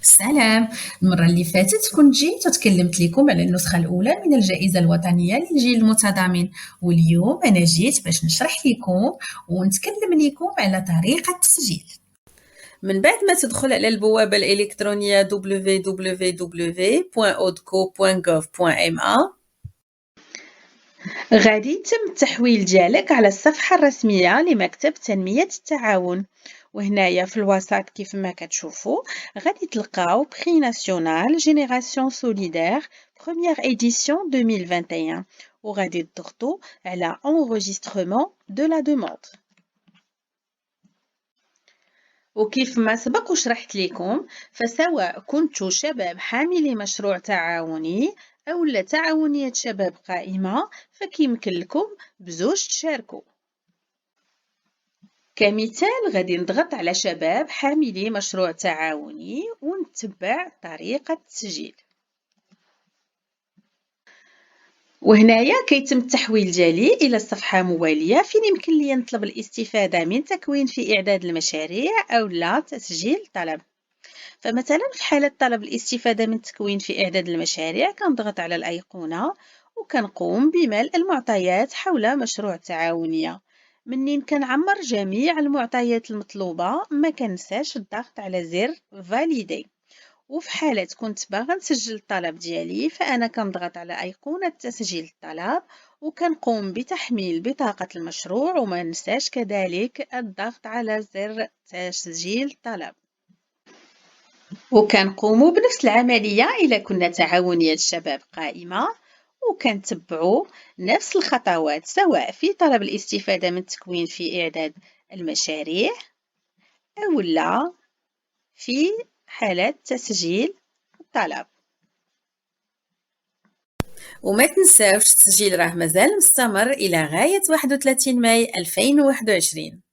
السلام. المرة اللي فاتت كنت جيت وتكلمت لكم على النسخة الأولى من الجائزة الوطنية للجيل المتضامن، واليوم أنا جيت باش نشرح لكم ونتكلم لكم على طريقة التسجيل. من بعد ما تدخل على البوابة الإلكترونية www.odco.gov.ma غادي يتم التحويل ديالك على الصفحة الرسمية لمكتب تنمية التعاون، وهنايا في الوسط كيف ما كتشوفوا غادي تلقاو بري ناسيونال جينيراسيون سوليدير بروميير إديسيون 2021 وغادي تضغطوا على انغوجيسترمون دو لا دوموند. وكيف ما سبق وشرحت لكم، فسواء كنتوا شباب حاملي مشروع تعاوني أو تعاونية شباب قائمة فكيمكن لكم بزوج تشاركوا. كمثال غادي نضغط على شباب حاملي مشروع تعاوني ونتبع طريقة التسجيل، وهنايا كيتم التحويل ديالي إلى الصفحة موالية فين يمكن لي نطلب الاستفادة من تكوين في إعداد المشاريع أو لا تسجيل طلب. فمثلا في حالة طلب الاستفادة من التكوين في إعداد المشاريع كنضغط على الأيقونة وكنقوم بملء المعطيات حول مشروع التعاونية. منين كنعمر جميع المعطيات المطلوبة ما كنساش الضغط على زر فاليدي. وفي حالة كنت باغا نسجل الطلب ديالي فأنا كنضغط على أيقونة تسجيل الطلب وكنقوم بتحميل بطاقة المشروع، وما ننساش كذلك الضغط على زر تسجيل الطلب. وكنقوموا بنفس العملية إلا كنا تعاونية شباب قائمة، وكنتبعوا نفس الخطوات سواء في طلب الاستفادة من التكوين في إعداد المشاريع أو لا في حالة تسجيل الطلب. وما تنساوش التسجيل راه مازال مستمر إلى غاية 31 ماي 2021.